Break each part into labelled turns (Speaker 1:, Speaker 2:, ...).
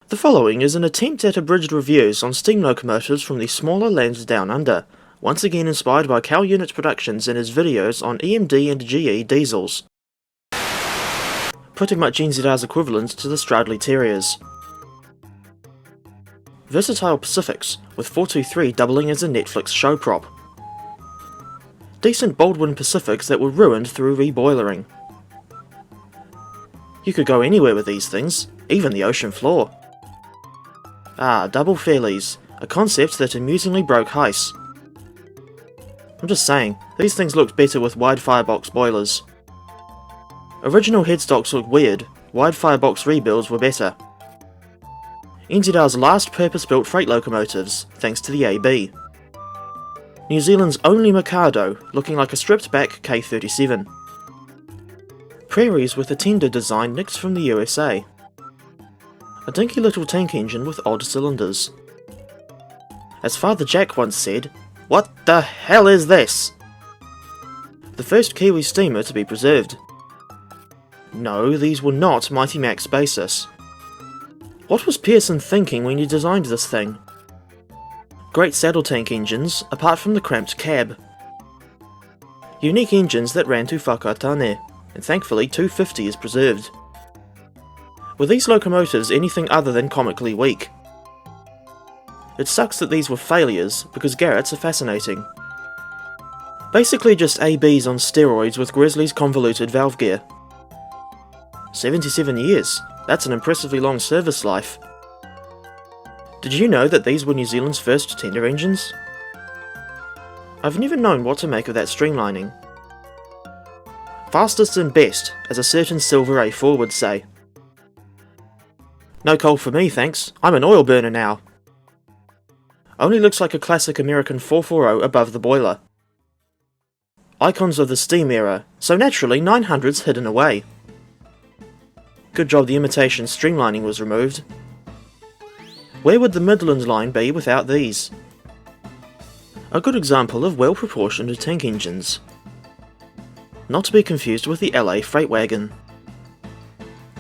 Speaker 1: The following is an attempt at abridged reviews on steam locomotives from the smaller lands down under, once again inspired by Cal Unit Productions and his videos on EMD and GE diesels. Pretty much NZR's equivalent to the Stroudley Terriers. Versatile Pacifics, with 423 doubling as a Netflix show prop. Decent Baldwin Pacifics that were ruined through reboilering. You could go anywhere with these things, even the ocean floor. Double fairlies, a concept that amusingly broke Heiss. I'm just saying, these things looked better with wide firebox boilers. Original headstocks looked weird, wide firebox rebuilds were better. NZR's last purpose-built freight locomotives, thanks to the AB. New Zealand's only Mikado, looking like a stripped-back K37. Prairies with a tender design nicked from the USA. A dinky little tank engine with odd cylinders. As Father Jack once said, "What the hell is this?" The first Kiwi steamer to be preserved. No, these were not Mighty Max basis. What was Pearson thinking when he designed this thing? Great saddle tank engines, apart from the cramped cab. Unique engines that ran to Whakatane, and thankfully 250 is preserved. Were these locomotives anything other than comically weak? It sucks that these were failures, because Garretts are fascinating. Basically just ABs on steroids with Grizzly's convoluted valve gear. 77 years, that's an impressively long service life. Did you know that these were New Zealand's first tender engines? I've never known what to make of that streamlining. Fastest and best, as a certain Silver A4 would say. No coal for me, thanks. I'm an oil burner now. Only looks like a classic American 440 above the boiler. Icons of the steam era, so naturally 900's hidden away. Good job the imitation streamlining was removed. Where would the Midland line be without these? A good example of well-proportioned tank engines. Not to be confused with the LA freight wagon.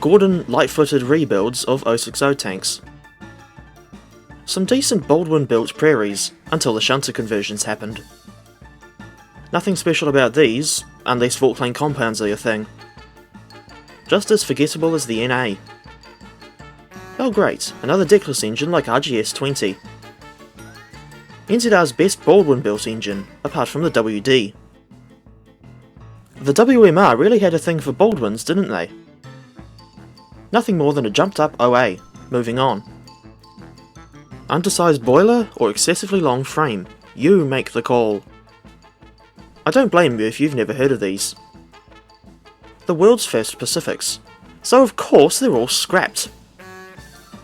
Speaker 1: Gordon light-footed rebuilds of 060 tanks. Some decent Baldwin-built prairies, until the shunter conversions happened. Nothing special about these, unless Fault Lane compounds are your thing. Just as forgettable as the NA. Oh great, another deckless engine like RGS-20. NZR's best Baldwin-built engine, apart from the WD. The WMR really had a thing for Baldwins, didn't they? Nothing more than a jumped-up OA. Moving on. Undersized boiler or excessively long frame? You make the call. I don't blame you if you've never heard of these. The world's first Pacifics. So of course they're all scrapped.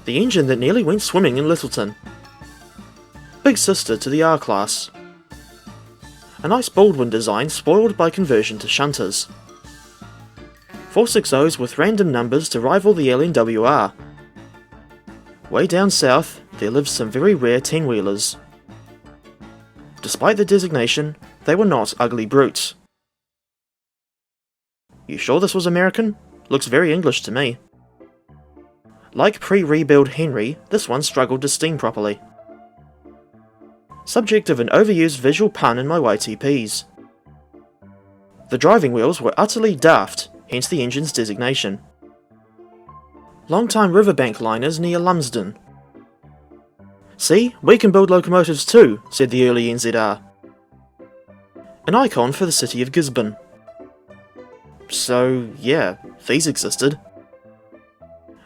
Speaker 1: The engine that nearly went swimming in Littleton. Big sister to the R-Class. A nice Baldwin design spoiled by conversion to shunters. 460s with random numbers to rival the LNWR. Way down south, there lived some very rare 10-wheelers. Despite the designation, they were not ugly brutes. You sure this was American? Looks very English to me. Like pre-rebuild Henry, this one struggled to steam properly. Subject of an overused visual pun in my YTPs. The driving wheels were utterly daft, hence the engine's designation. Long-time riverbank liners near Lumsden. See, we can build locomotives too, said the early NZR. An icon for the city of Gisborne. So, yeah, these existed.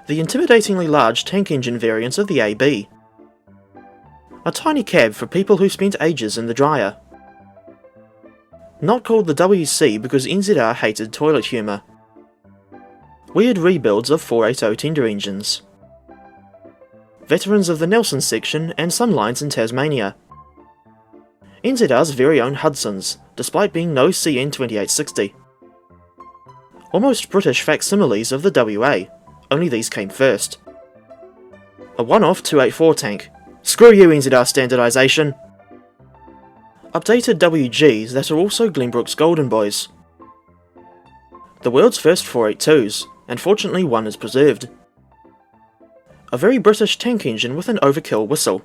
Speaker 1: The intimidatingly large tank engine variant of the AB. A tiny cab for people who spent ages in the dryer. Not called the WC because NZR hated toilet humour. Weird rebuilds of 480 tender engines. Veterans of the Nelson section and some lines in Tasmania. NZR's very own Hudsons, despite being no CN 2860. Almost British facsimiles of the WA, only these came first. A one-off 284 tank. Screw you NZR standardisation! Updated WGs that are also Glenbrook's Golden Boys. The world's first 482s, and fortunately one is preserved. A very British tank engine with an overkill whistle.